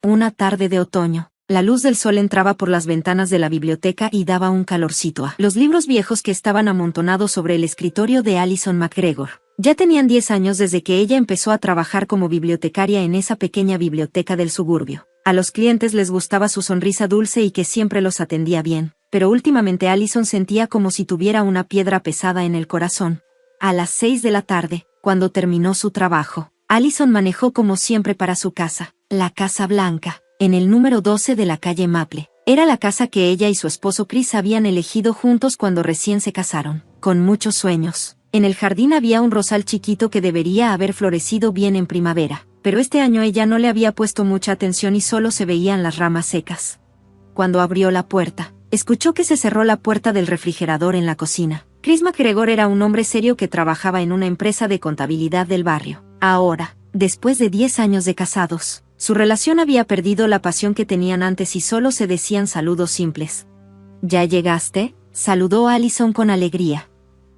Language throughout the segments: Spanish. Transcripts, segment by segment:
Una tarde de otoño. La luz del sol entraba por las ventanas de la biblioteca y daba un calorcito a los libros viejos que estaban amontonados sobre el escritorio de Alison McGregor. Ya tenían 10 años desde que ella empezó a trabajar como bibliotecaria en esa pequeña biblioteca del suburbio. A los clientes les gustaba su sonrisa dulce y que siempre los atendía bien, pero últimamente Alison sentía como si tuviera una piedra pesada en el corazón. A las 6 de la tarde, cuando terminó su trabajo, Alison manejó como siempre para su casa, la Casa Blanca, en el número 12 de la calle Maple. Era la casa que ella y su esposo Chris habían elegido juntos cuando recién se casaron, con muchos sueños. En el jardín había un rosal chiquito que debería haber florecido bien en primavera, pero este año ella no le había puesto mucha atención y solo se veían las ramas secas. Cuando abrió la puerta, escuchó que se cerró la puerta del refrigerador en la cocina. Chris McGregor era un hombre serio que trabajaba en una empresa de contabilidad del barrio. Ahora, después de 10 años de casados, su relación había perdido la pasión que tenían antes y solo se decían saludos simples. ¿Ya llegaste?, saludó Alison con alegría.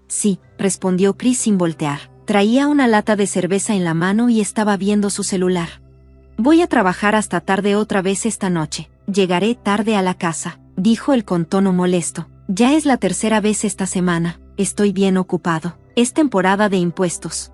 Sí, respondió Chris sin voltear. Traía una lata de cerveza en la mano y estaba viendo su celular. Voy a trabajar hasta tarde otra vez esta noche. Llegaré tarde a la casa, dijo él con tono molesto. Ya es la tercera vez esta semana. Estoy bien ocupado. Es temporada de impuestos.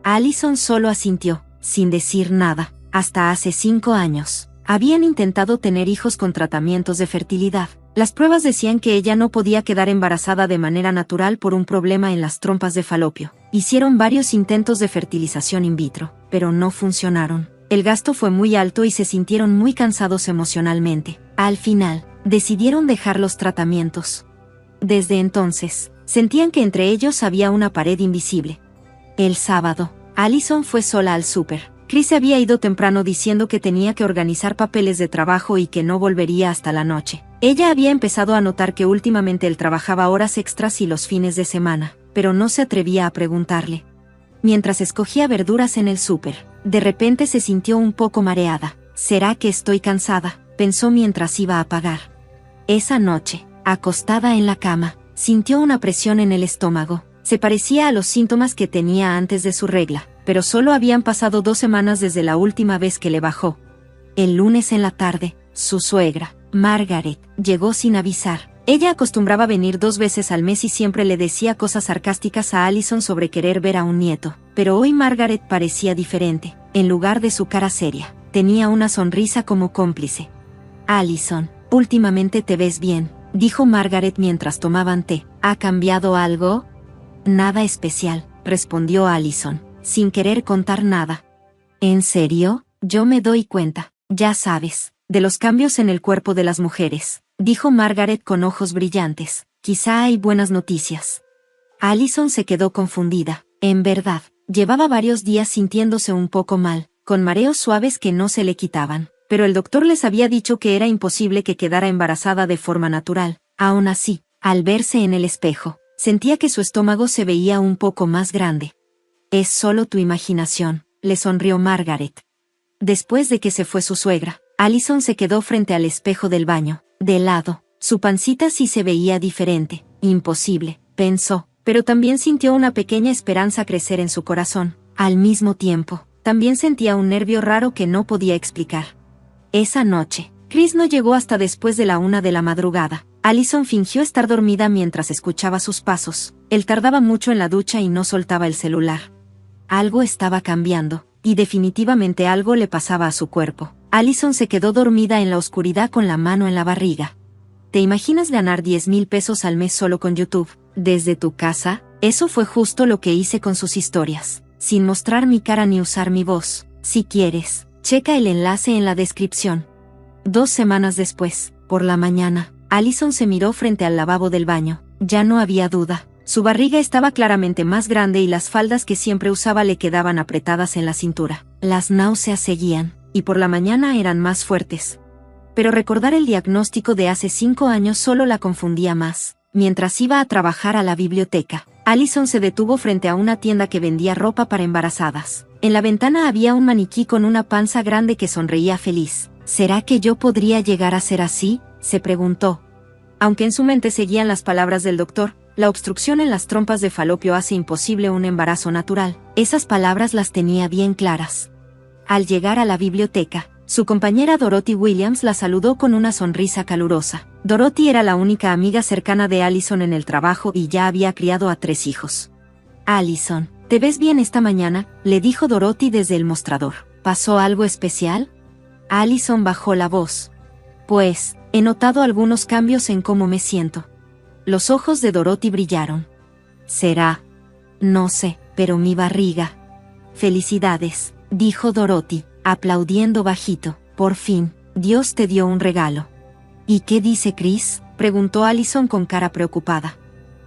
Alison solo asintió, sin decir nada. Hasta hace 5 años, habían intentado tener hijos con tratamientos de fertilidad. Las pruebas decían que ella no podía quedar embarazada de manera natural por un problema en las trompas de falopio. Hicieron varios intentos de fertilización in vitro, pero no funcionaron. El gasto fue muy alto y se sintieron muy cansados emocionalmente. Al final, decidieron dejar los tratamientos. Desde entonces, sentían que entre ellos había una pared invisible. El sábado, Alison fue sola al súper. Chris se había ido temprano diciendo que tenía que organizar papeles de trabajo y que no volvería hasta la noche. Ella había empezado a notar que últimamente él trabajaba horas extras y los fines de semana, pero no se atrevía a preguntarle. Mientras escogía verduras en el súper, de repente se sintió un poco mareada. ¿Será que estoy cansada?, pensó mientras iba a pagar. Esa noche, acostada en la cama, sintió una presión en el estómago. Se parecía a los síntomas que tenía antes de su regla, pero solo habían pasado 2 semanas desde la última vez que le bajó. El lunes en la tarde, su suegra, Margaret, llegó sin avisar. Ella acostumbraba venir 2 veces al mes y siempre le decía cosas sarcásticas a Alison sobre querer ver a un nieto, pero hoy Margaret parecía diferente. En lugar de su cara seria, tenía una sonrisa como cómplice. Alison, últimamente te ves bien, dijo Margaret mientras tomaban té. ¿Ha cambiado algo? Nada especial, respondió Alison, sin querer contar nada. ¿En serio? Yo me doy cuenta, ya sabes, de los cambios en el cuerpo de las mujeres, dijo Margaret con ojos brillantes. Quizá hay buenas noticias. Alison se quedó confundida. En verdad, llevaba varios días sintiéndose un poco mal, con mareos suaves que no se le quitaban, pero el doctor les había dicho que era imposible que quedara embarazada de forma natural. Aún así, al verse en el espejo, sentía que su estómago se veía un poco más grande. Es solo tu imaginación, le sonrió Margaret. Después de que se fue su suegra, Alison se quedó frente al espejo del baño. De lado, su pancita sí se veía diferente. Imposible, pensó, pero también sintió una pequeña esperanza crecer en su corazón. Al mismo tiempo, también sentía un nervio raro que no podía explicar. Esa noche, Chris no llegó hasta después de la 1 de la madrugada. Alison fingió estar dormida mientras escuchaba sus pasos. Él tardaba mucho en la ducha y no soltaba el celular. Algo estaba cambiando, y definitivamente algo le pasaba a su cuerpo. Alison se quedó dormida en la oscuridad con la mano en la barriga. ¿Te imaginas ganar 10,000 pesos al mes solo con YouTube, desde tu casa? Eso fue justo lo que hice con sus historias, sin mostrar mi cara ni usar mi voz. Si quieres, checa el enlace en la descripción. 2 semanas después, por la mañana, Alison se miró frente al lavabo del baño. Ya no había duda. Su barriga estaba claramente más grande y las faldas que siempre usaba le quedaban apretadas en la cintura. Las náuseas seguían, y por la mañana eran más fuertes. Pero recordar el diagnóstico de hace 5 años solo la confundía más. Mientras iba a trabajar a la biblioteca, Alison se detuvo frente a una tienda que vendía ropa para embarazadas. En la ventana había un maniquí con una panza grande que sonreía feliz. ¿Será que yo podría llegar a ser así?, se preguntó. Aunque en su mente seguían las palabras del doctor, la obstrucción en las trompas de falopio hace imposible un embarazo natural. Esas palabras las tenía bien claras. Al llegar a la biblioteca, Su compañera Dorothy Williams la saludó con una sonrisa calurosa. Dorothy era la única amiga cercana de Allison en el trabajo y ya había criado a 3 hijos. «Allison, ¿te ves bien esta mañana?», le dijo Dorothy desde el mostrador. «¿Pasó algo especial?». Allison bajó la voz. «Pues, he notado algunos cambios en cómo me siento». Los ojos de Dorothy brillaron. «¿Será? No sé, pero mi barriga». «Felicidades», dijo Dorothy, aplaudiendo bajito. «Por fin, Dios te dio un regalo». «¿Y qué dice Chris?», preguntó Allison con cara preocupada.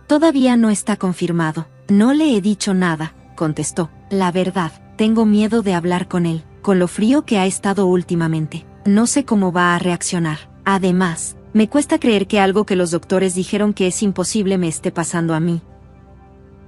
«Todavía no está confirmado. No le he dicho nada», contestó. «La verdad, tengo miedo de hablar con él, con lo frío que ha estado últimamente. No sé cómo va a reaccionar. Además, me cuesta creer que algo que los doctores dijeron que es imposible me esté pasando a mí».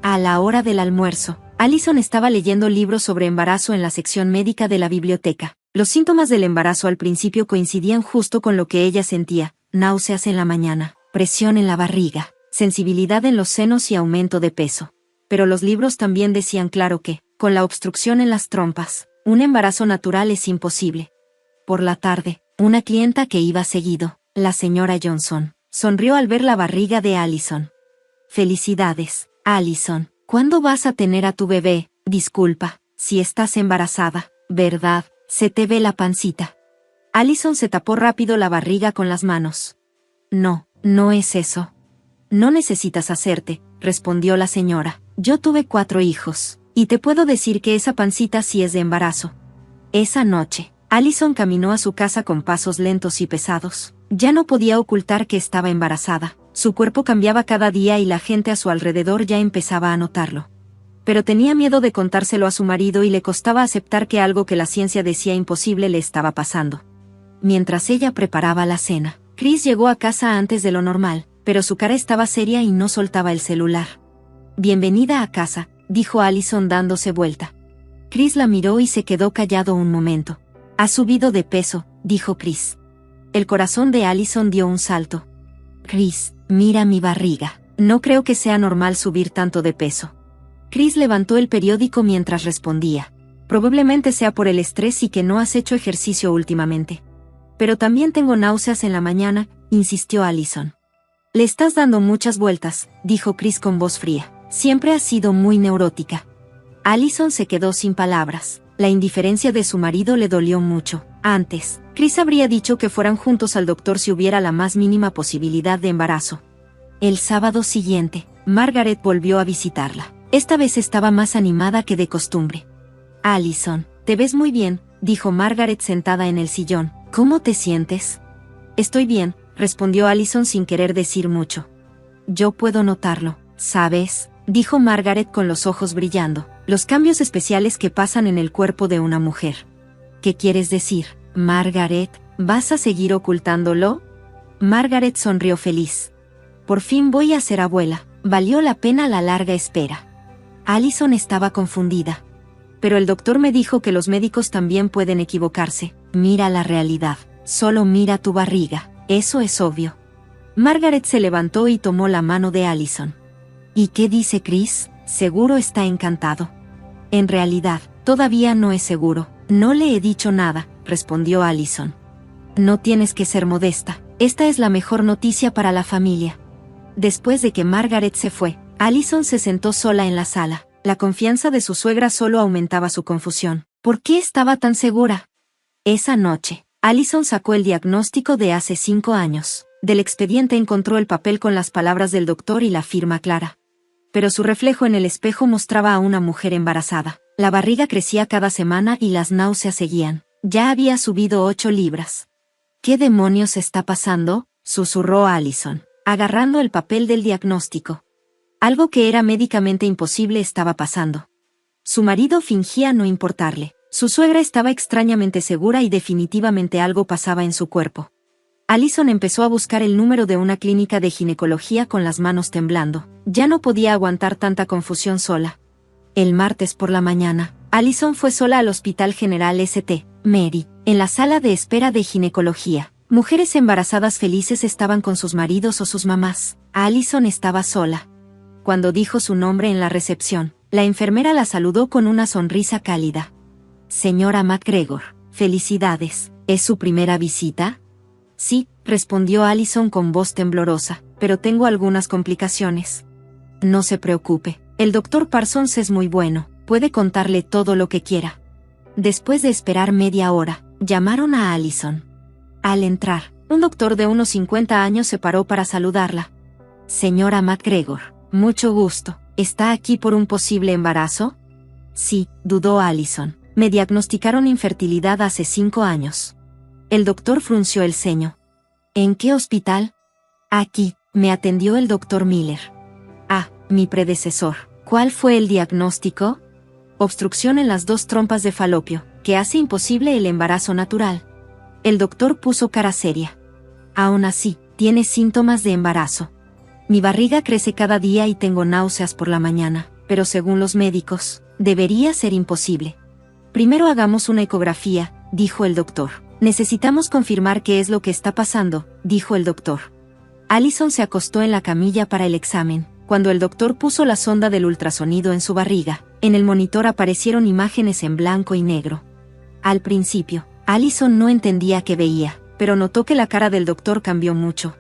A la hora del almuerzo, Allison estaba leyendo libros sobre embarazo en la sección médica de la biblioteca. Los síntomas del embarazo al principio coincidían justo con lo que ella sentía: náuseas en la mañana, presión en la barriga, sensibilidad en los senos y aumento de peso. Pero los libros también decían claro que, con la obstrucción en las trompas, un embarazo natural es imposible. Por la tarde, una clienta que iba seguido, la señora Johnson, sonrió al ver la barriga de Allison. «Felicidades, Allison. ¿Cuándo vas a tener a tu bebé? Disculpa, si estás embarazada, ¿verdad? Se te ve la pancita». Allison se tapó rápido la barriga con las manos. «No, no es eso». «No necesitas hacerte», respondió la señora. «Yo tuve 4 hijos, y te puedo decir que esa pancita sí es de embarazo». Esa noche, Allison caminó a su casa con pasos lentos y pesados. Ya no podía ocultar que estaba embarazada. Su cuerpo cambiaba cada día y la gente a su alrededor ya empezaba a notarlo. Pero tenía miedo de contárselo a su marido y le costaba aceptar que algo que la ciencia decía imposible le estaba pasando. Mientras ella preparaba la cena, Chris llegó a casa antes de lo normal, pero su cara estaba seria y no soltaba el celular. «Bienvenida a casa», dijo Allison dándose vuelta. Chris la miró y se quedó callado un momento. «Has subido de peso», dijo Chris. El corazón de Allison dio un salto. «Chris, mira mi barriga. No creo que sea normal subir tanto de peso». Chris levantó el periódico mientras respondía. «Probablemente sea por el estrés y que no has hecho ejercicio últimamente». «Pero también tengo náuseas en la mañana», insistió Allison. «Le estás dando muchas vueltas», dijo Chris con voz fría. «Siempre has sido muy neurótica». Allison se quedó sin palabras. La indiferencia de su marido le dolió mucho. Antes, Chris habría dicho que fueran juntos al doctor si hubiera la más mínima posibilidad de embarazo. El sábado siguiente, Margaret volvió a visitarla. Esta vez estaba más animada que de costumbre. «Allison, te ves muy bien», dijo Margaret sentada en el sillón. «¿Cómo te sientes?» «Estoy bien», respondió Allison sin querer decir mucho. «Yo puedo notarlo, ¿sabes?», dijo Margaret con los ojos brillando. «Los cambios especiales que pasan en el cuerpo de una mujer». «¿Qué quieres decir, Margaret? ¿Vas a seguir ocultándolo?» Margaret sonrió feliz. «Por fin voy a ser abuela. Valió la pena la larga espera». Allison estaba confundida. «Pero el doctor me dijo que los médicos también pueden equivocarse». «Mira la realidad. Solo mira tu barriga. Eso es obvio». Margaret se levantó y tomó la mano de Allison. «¿Y qué dice Chris? Seguro está encantado». «En realidad, todavía no es seguro. No le he dicho nada», respondió Allison. «No tienes que ser modesta. Esta es la mejor noticia para la familia». Después de que Margaret se fue, Allison se sentó sola en la sala. La confianza de su suegra solo aumentaba su confusión. ¿Por qué estaba tan segura? Esa noche, Allison sacó el diagnóstico de hace 5 años. Del expediente encontró el papel con las palabras del doctor y la firma clara. Pero su reflejo en el espejo mostraba a una mujer embarazada. La barriga crecía cada semana y las náuseas seguían. Ya había subido 8 libras. «¿Qué demonios está pasando?», susurró Allison, agarrando el papel del diagnóstico. Algo que era médicamente imposible estaba pasando. Su marido fingía no importarle. Su suegra estaba extrañamente segura y definitivamente algo pasaba en su cuerpo. Allison empezó a buscar el número de una clínica de ginecología con las manos temblando. Ya no podía aguantar tanta confusión sola. El martes por la mañana, Allison fue sola al Hospital General St. Mary, en la sala de espera de ginecología. Mujeres embarazadas felices estaban con sus maridos o sus mamás. Allison estaba sola. Cuando dijo su nombre en la recepción, la enfermera la saludó con una sonrisa cálida. «Señora McGregor, felicidades. ¿Es su primera visita? Sí, respondió Allison con voz temblorosa, pero tengo algunas complicaciones. No se preocupe, el doctor Parsons es muy bueno, puede contarle todo lo que quiera. Después de esperar media hora, llamaron a Allison. Al entrar, un doctor de unos 50 años se paró para saludarla. Señora McGregor, mucho gusto, ¿está aquí por un posible embarazo? Sí, dudó Allison. Me diagnosticaron infertilidad hace 5 años. El doctor frunció el ceño. ¿En qué hospital? Aquí, me atendió el doctor Miller. Ah, mi predecesor. ¿Cuál fue el diagnóstico? Obstrucción en las 2 trompas de falopio, que hace imposible el embarazo natural. El doctor puso cara seria. Aún así, tiene síntomas de embarazo. Mi barriga crece cada día y tengo náuseas por la mañana, pero según los médicos, debería ser imposible. Primero hagamos una ecografía, dijo el doctor. Necesitamos confirmar qué es lo que está pasando, dijo el doctor. Allison se acostó en la camilla para el examen. Cuando el doctor puso la sonda del ultrasonido en su barriga, en el monitor aparecieron imágenes en blanco y negro. Al principio, Allison no entendía qué veía, pero notó que la cara del doctor cambió mucho.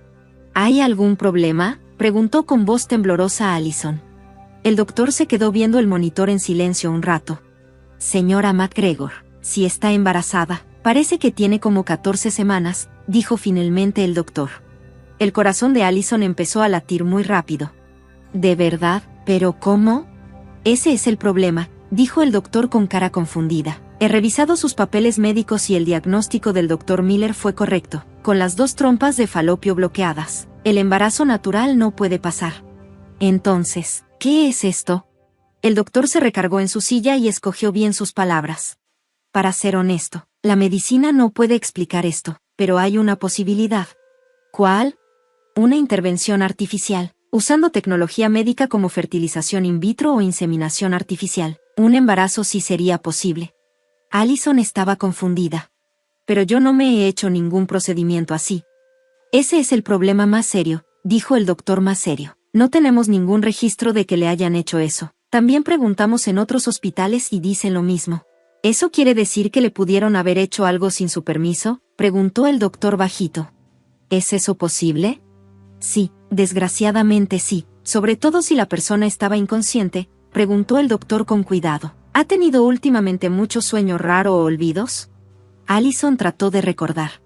¿Hay algún problema?, preguntó con voz temblorosa a Allison. El doctor se quedó viendo el monitor en silencio un rato. Señora McGregor, si está embarazada, parece que tiene como 14 semanas, dijo finalmente el doctor. El corazón de Allison empezó a latir muy rápido. ¿De verdad? ¿Pero cómo? Ese es el problema, dijo el doctor con cara confundida. He revisado sus papeles médicos y el diagnóstico del doctor Miller fue correcto, con las 2 trompas de falopio bloqueadas. El embarazo natural no puede pasar. Entonces, ¿qué es esto? El doctor se recargó en su silla y escogió bien sus palabras. Para ser honesto, la medicina no puede explicar esto, pero hay una posibilidad. ¿Cuál? Una intervención artificial, usando tecnología médica como fertilización in vitro o inseminación artificial. Un embarazo sí sería posible. Allison estaba confundida. Pero yo no me he hecho ningún procedimiento así. Ese es el problema más serio, dijo el doctor más serio. No tenemos ningún registro de que le hayan hecho eso. También preguntamos en otros hospitales y dicen lo mismo. ¿Eso quiere decir que le pudieron haber hecho algo sin su permiso?, preguntó el doctor bajito. ¿Es eso posible? Sí, desgraciadamente sí, sobre todo si la persona estaba inconsciente, preguntó el doctor con cuidado. ¿Ha tenido últimamente mucho sueño raro o olvidos? Allison trató de recordar.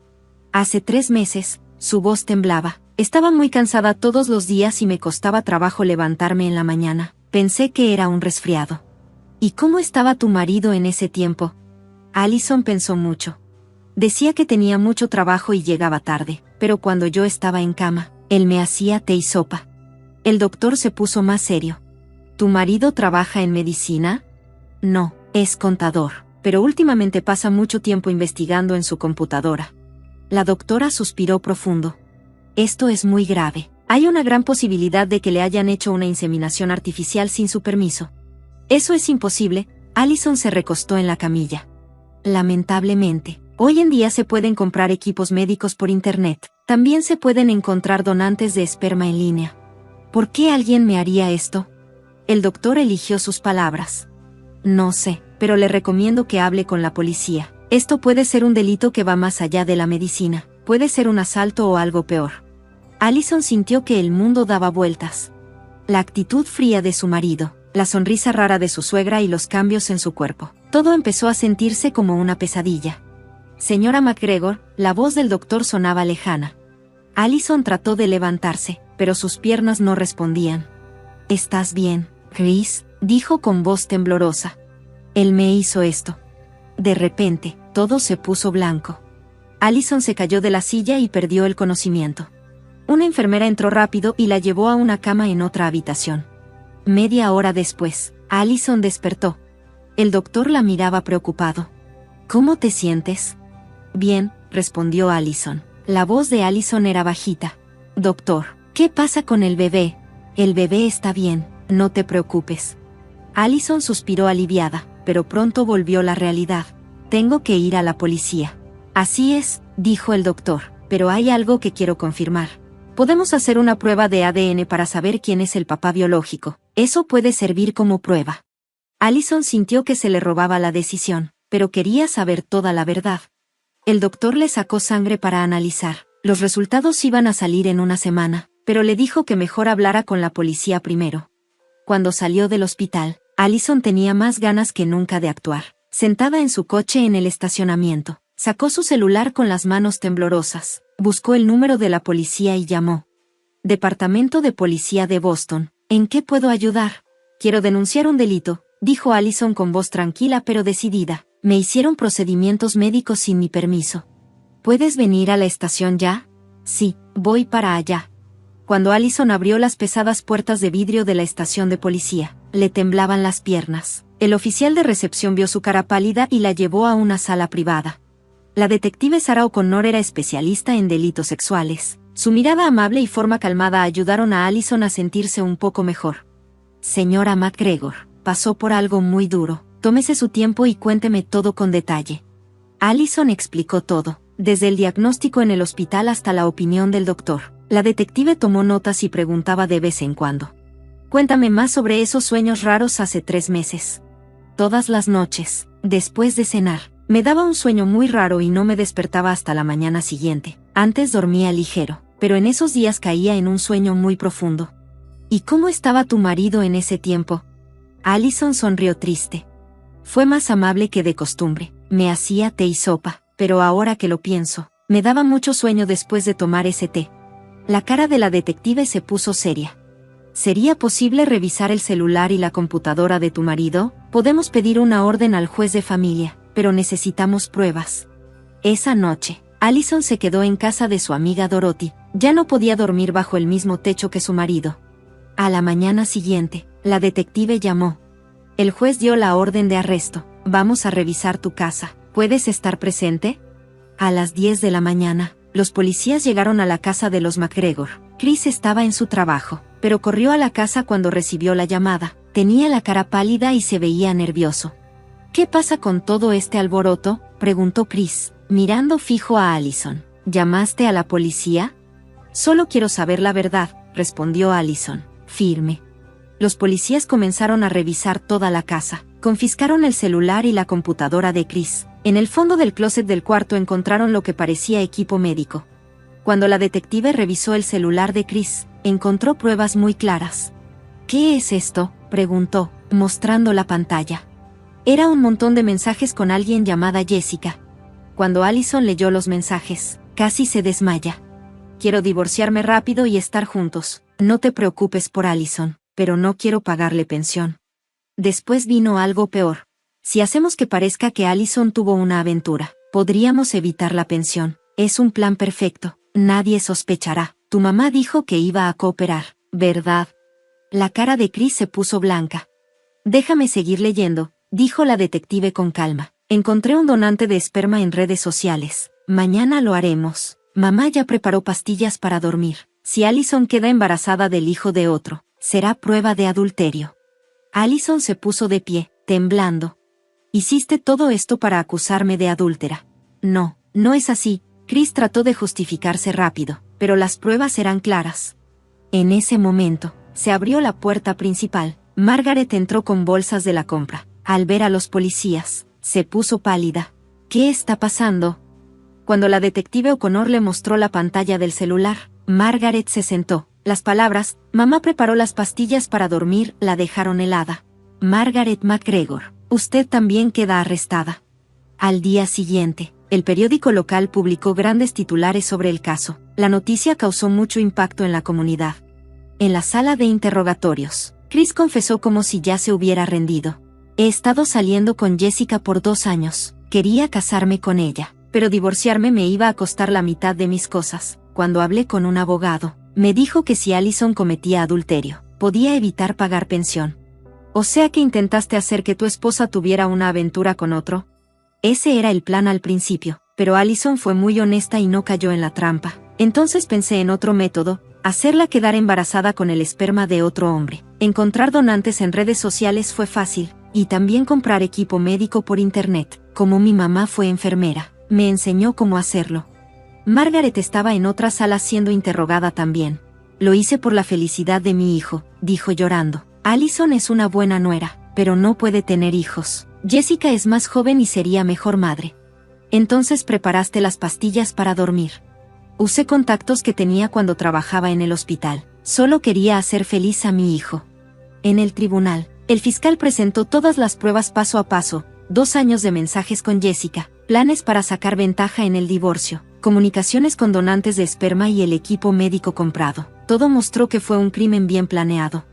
Hace 3 meses, su voz temblaba. Estaba muy cansada todos los días y me costaba trabajo levantarme en la mañana. Pensé que era un resfriado. ¿Y cómo estaba tu marido en ese tiempo? Allison pensó mucho. Decía que tenía mucho trabajo y llegaba tarde, pero cuando yo estaba en cama, él me hacía té y sopa. El doctor se puso más serio. ¿Tu marido trabaja en medicina? No, es contador, pero últimamente pasa mucho tiempo investigando en su computadora. La doctora suspiró profundo. Esto es muy grave. Hay una gran posibilidad de que le hayan hecho una inseminación artificial sin su permiso. Eso es imposible. Allison se recostó en la camilla. Lamentablemente, hoy en día se pueden comprar equipos médicos por internet. También se pueden encontrar donantes de esperma en línea. ¿Por qué alguien me haría esto? El doctor eligió sus palabras. No sé, pero le recomiendo que hable con la policía. Esto puede ser un delito que va más allá de la medicina. Puede ser un asalto o algo peor. Allison sintió que el mundo daba vueltas. La actitud fría de su marido, la sonrisa rara de su suegra y los cambios en su cuerpo. Todo empezó a sentirse como una pesadilla. Señora McGregor, la voz del doctor sonaba lejana. Allison trató de levantarse, pero sus piernas no respondían. ¿Estás bien, Chris?, dijo con voz temblorosa. Él me hizo esto. De repente, todo se puso blanco. Allison se cayó de la silla y perdió el conocimiento. Una enfermera entró rápido y la llevó a una cama en otra habitación. Media hora después, Allison despertó. El doctor la miraba preocupado. ¿Cómo te sientes? Bien, respondió Allison. La voz de Allison era bajita. Doctor, ¿qué pasa con el bebé? El bebé está bien, no te preocupes. Allison suspiró aliviada, pero pronto volvió la realidad. Tengo que ir a la policía. Así es, dijo el doctor, pero hay algo que quiero confirmar. Podemos hacer una prueba de ADN para saber quién es el papá biológico. Eso puede servir como prueba. Allison sintió que se le robaba la decisión, pero quería saber toda la verdad. El doctor le sacó sangre para analizar. Los resultados iban a salir en una semana, pero le dijo que mejor hablara con la policía primero. Cuando salió del hospital, Allison tenía más ganas que nunca de actuar. Sentada en su coche en el estacionamiento, sacó su celular con las manos temblorosas, buscó el número de la policía y llamó. Departamento de Policía de Boston, ¿en qué puedo ayudar? Quiero denunciar un delito, dijo Allison con voz tranquila pero decidida. Me hicieron procedimientos médicos sin mi permiso. ¿Puedes venir a la estación ya? Sí, voy para allá. Cuando Allison abrió las pesadas puertas de vidrio de la estación de policía, le temblaban las piernas. El oficial de recepción vio su cara pálida y la llevó a una sala privada. La detective Sarah O'Connor era especialista en delitos sexuales. Su mirada amable y forma calmada ayudaron a Allison a sentirse un poco mejor. Señora McGregor, pasó por algo muy duro. Tómese su tiempo y cuénteme todo con detalle. Allison explicó todo, desde el diagnóstico en el hospital hasta la opinión del doctor. La detective tomó notas y preguntaba de vez en cuando. Cuéntame más sobre esos sueños raros hace 3 meses. Todas las noches, después de cenar, me daba un sueño muy raro y no me despertaba hasta la mañana siguiente. Antes dormía ligero, pero en esos días caía en un sueño muy profundo. ¿Y cómo estaba tu marido en ese tiempo? Allison sonrió triste. Fue más amable que de costumbre, me hacía té y sopa, pero ahora que lo pienso, me daba mucho sueño después de tomar ese té. La cara de la detective se puso seria. ¿Sería posible revisar el celular y la computadora de tu marido? Podemos pedir una orden al juez de familia, pero necesitamos pruebas. Esa noche, Allison se quedó en casa de su amiga Dorothy. Ya no podía dormir bajo el mismo techo que su marido. A la mañana siguiente, la detective llamó. El juez dio la orden de arresto. Vamos a revisar tu casa. ¿Puedes estar presente? A las 10 de la mañana, los policías llegaron a la casa de los McGregor. Chris estaba en su trabajo, pero corrió a la casa cuando recibió la llamada. Tenía la cara pálida y se veía nervioso. ¿Qué pasa con todo este alboroto?, preguntó Chris, mirando fijo a Allison. ¿Llamaste a la policía? Solo quiero saber la verdad, respondió Allison, firme. Los policías comenzaron a revisar toda la casa. Confiscaron el celular y la computadora de Chris. En el fondo del closet del cuarto encontraron lo que parecía equipo médico. Cuando la detective revisó el celular de Chris, encontró pruebas muy claras. ¿Qué es esto?, preguntó, mostrando la pantalla. Era un montón de mensajes con alguien llamada Jessica. Cuando Allison leyó los mensajes, casi se desmaya. Quiero divorciarme rápido y estar juntos. No te preocupes por Allison, pero no quiero pagarle pensión. Después vino algo peor. Si hacemos que parezca que Allison tuvo una aventura, podríamos evitar la pensión. Es un plan perfecto. Nadie sospechará. Tu mamá dijo que iba a cooperar, ¿verdad? La cara de Chris se puso blanca. Déjame seguir leyendo, dijo la detective con calma. Encontré un donante de esperma en redes sociales. Mañana lo haremos. Mamá ya preparó pastillas para dormir. Si Allison queda embarazada del hijo de otro, será prueba de adulterio. Allison se puso de pie, temblando. ¿Hiciste todo esto para acusarme de adúltera? No, no es así. Chris trató de justificarse rápido, pero las pruebas eran claras. En ese momento, se abrió la puerta principal. Margaret entró con bolsas de la compra. Al ver a los policías, se puso pálida. ¿Qué está pasando? Cuando la detective O'Connor le mostró la pantalla del celular, Margaret se sentó. Las palabras, mamá preparó las pastillas para dormir, la dejaron helada. Margaret McGregor, usted también queda arrestada. Al día siguiente, el periódico local publicó grandes titulares sobre el caso. La noticia causó mucho impacto en la comunidad. En la sala de interrogatorios, Chris confesó como si ya se hubiera rendido. He estado saliendo con Jessica por 2 años. Quería casarme con ella, pero divorciarme me iba a costar la mitad de mis cosas. Cuando hablé con un abogado, me dijo que si Allison cometía adulterio, podía evitar pagar pensión. O sea que intentaste hacer que tu esposa tuviera una aventura con otro. Ese era el plan al principio, pero Allison fue muy honesta y no cayó en la trampa. Entonces pensé en otro método, hacerla quedar embarazada con el esperma de otro hombre. Encontrar donantes en redes sociales fue fácil, y también comprar equipo médico por internet. Como mi mamá fue enfermera, me enseñó cómo hacerlo. Margaret estaba en otra sala siendo interrogada también. Lo hice por la felicidad de mi hijo, dijo llorando. Allison es una buena nuera, pero no puede tener hijos. Jessica es más joven y sería mejor madre. Entonces preparaste las pastillas para dormir. Usé contactos que tenía cuando trabajaba en el hospital. Solo quería hacer feliz a mi hijo. En el tribunal, el fiscal presentó todas las pruebas paso a paso, 2 años de mensajes con Jessica, planes para sacar ventaja en el divorcio, comunicaciones con donantes de esperma y el equipo médico comprado. Todo mostró que fue un crimen bien planeado.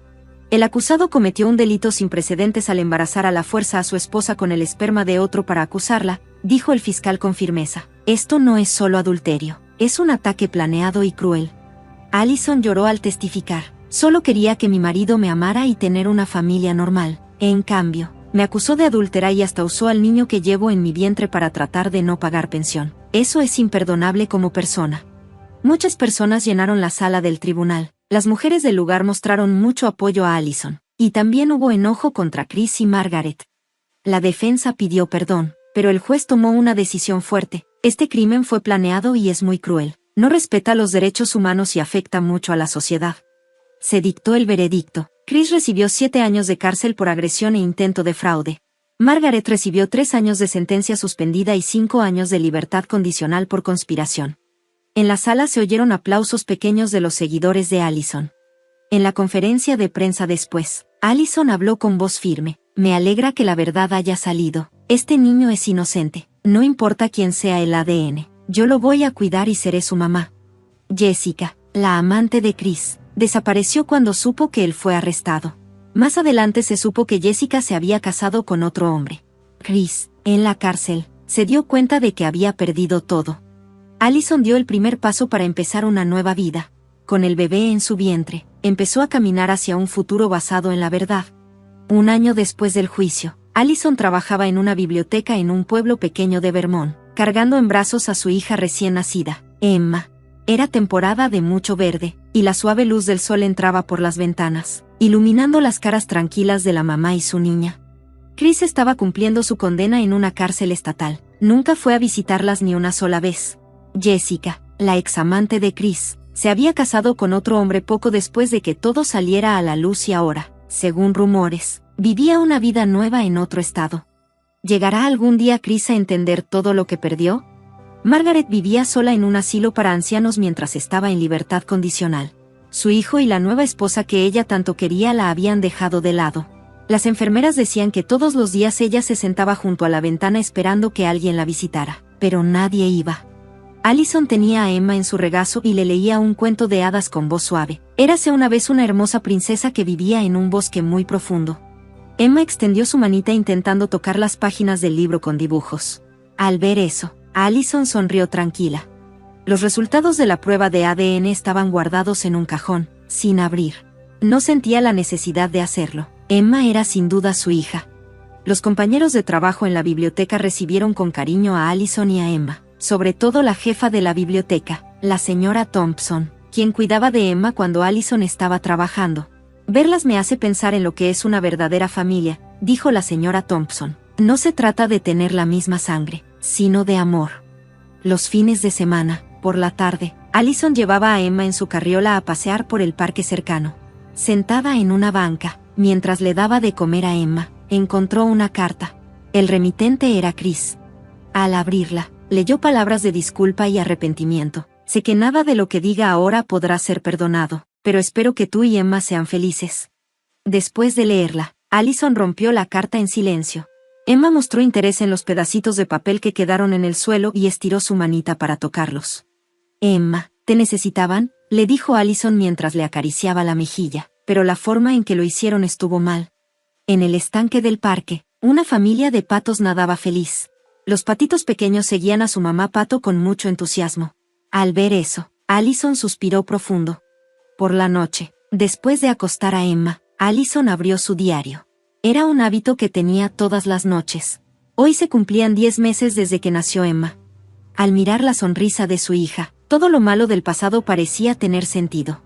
El acusado cometió un delito sin precedentes al embarazar a la fuerza a su esposa con el esperma de otro para acusarla, dijo el fiscal con firmeza. Esto no es solo adulterio, es un ataque planeado y cruel. Allison lloró al testificar. Solo quería que mi marido me amara y tener una familia normal. En cambio, me acusó de adúltera y hasta usó al niño que llevo en mi vientre para tratar de no pagar pensión. Eso es imperdonable como persona. Muchas personas llenaron la sala del tribunal. Las mujeres del lugar mostraron mucho apoyo a Allison. Y también hubo enojo contra Chris y Margaret. La defensa pidió perdón, pero el juez tomó una decisión fuerte. Este crimen fue planeado y es muy cruel. No respeta los derechos humanos y afecta mucho a la sociedad. Se dictó el veredicto. Chris recibió 7 años de cárcel por agresión e intento de fraude. Margaret recibió 3 años de sentencia suspendida y 5 años de libertad condicional por conspiración. En la sala se oyeron aplausos pequeños de los seguidores de Allison. En la conferencia de prensa después, Allison habló con voz firme. Me alegra que la verdad haya salido. Este niño es inocente. No importa quién sea el ADN. Yo lo voy a cuidar y seré su mamá. Jessica, la amante de Chris, desapareció cuando supo que él fue arrestado. Más adelante se supo que Jessica se había casado con otro hombre. Chris, en la cárcel, se dio cuenta de que había perdido todo. Allison dio el primer paso para empezar una nueva vida. Con el bebé en su vientre, empezó a caminar hacia un futuro basado en la verdad. Un año después del juicio, Allison trabajaba en una biblioteca en un pueblo pequeño de Vermont, cargando en brazos a su hija recién nacida, Emma. Era temporada de mucho verde, y la suave luz del sol entraba por las ventanas, iluminando las caras tranquilas de la mamá y su niña. Chris estaba cumpliendo su condena en una cárcel estatal. Nunca fue a visitarlas ni una sola vez. Jessica, la examante de Chris, se había casado con otro hombre poco después de que todo saliera a la luz y ahora, según rumores, vivía una vida nueva en otro estado. ¿Llegará algún día Chris a entender todo lo que perdió? Margaret vivía sola en un asilo para ancianos mientras estaba en libertad condicional. Su hijo y la nueva esposa que ella tanto quería la habían dejado de lado. Las enfermeras decían que todos los días ella se sentaba junto a la ventana esperando que alguien la visitara, pero nadie iba. Allison tenía a Emma en su regazo y le leía un cuento de hadas con voz suave. Érase una vez una hermosa princesa que vivía en un bosque muy profundo. Emma extendió su manita intentando tocar las páginas del libro con dibujos. Al ver eso, Allison sonrió tranquila. Los resultados de la prueba de ADN estaban guardados en un cajón, sin abrir. No sentía la necesidad de hacerlo. Emma era sin duda su hija. Los compañeros de trabajo en la biblioteca recibieron con cariño a Allison y a Emma, sobre todo la jefa de la biblioteca, la señora Thompson, quien cuidaba de Emma cuando Allison estaba trabajando. Verlas me hace pensar en lo que es una verdadera familia, dijo la señora Thompson. No se trata de tener la misma sangre, sino de amor. Los fines de semana, por la tarde, Allison llevaba a Emma en su carriola a pasear por el parque cercano. Sentada en una banca, mientras le daba de comer a Emma, encontró una carta. El remitente era Chris. Al abrirla, leyó palabras de disculpa y arrepentimiento. Sé que nada de lo que diga ahora podrá ser perdonado, pero espero que tú y Emma sean felices. Después de leerla, Allison rompió la carta en silencio. Emma mostró interés en los pedacitos de papel que quedaron en el suelo y estiró su manita para tocarlos. Emma, ¿te necesitaban?, le dijo Allison mientras le acariciaba la mejilla, pero la forma en que lo hicieron estuvo mal. En el estanque del parque, una familia de patos nadaba feliz. Los patitos pequeños seguían a su mamá pato con mucho entusiasmo. Al ver eso, Allison suspiró profundo. Por la noche, después de acostar a Emma, Allison abrió su diario. Era un hábito que tenía todas las noches. Hoy se cumplían 10 meses desde que nació Emma. Al mirar la sonrisa de su hija, todo lo malo del pasado parecía tener sentido.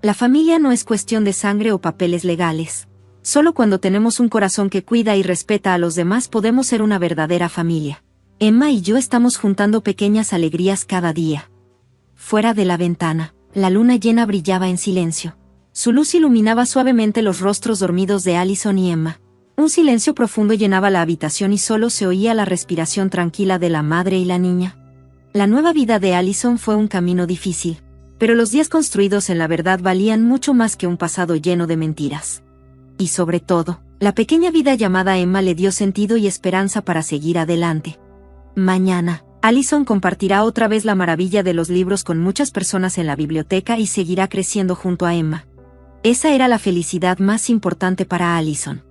La familia no es cuestión de sangre o papeles legales. Solo cuando tenemos un corazón que cuida y respeta a los demás podemos ser una verdadera familia. Emma y yo estamos juntando pequeñas alegrías cada día. Fuera de la ventana, la luna llena brillaba en silencio. Su luz iluminaba suavemente los rostros dormidos de Allison y Emma. Un silencio profundo llenaba la habitación y solo se oía la respiración tranquila de la madre y la niña. La nueva vida de Allison fue un camino difícil, pero los días construidos en la verdad valían mucho más que un pasado lleno de mentiras. Y sobre todo, la pequeña vida llamada Emma le dio sentido y esperanza para seguir adelante. Mañana, Allison compartirá otra vez la maravilla de los libros con muchas personas en la biblioteca y seguirá creciendo junto a Emma. Esa era la felicidad más importante para Allison.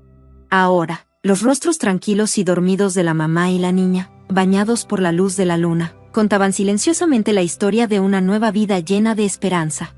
Ahora, los rostros tranquilos y dormidos de la mamá y la niña, bañados por la luz de la luna, contaban silenciosamente la historia de una nueva vida llena de esperanza.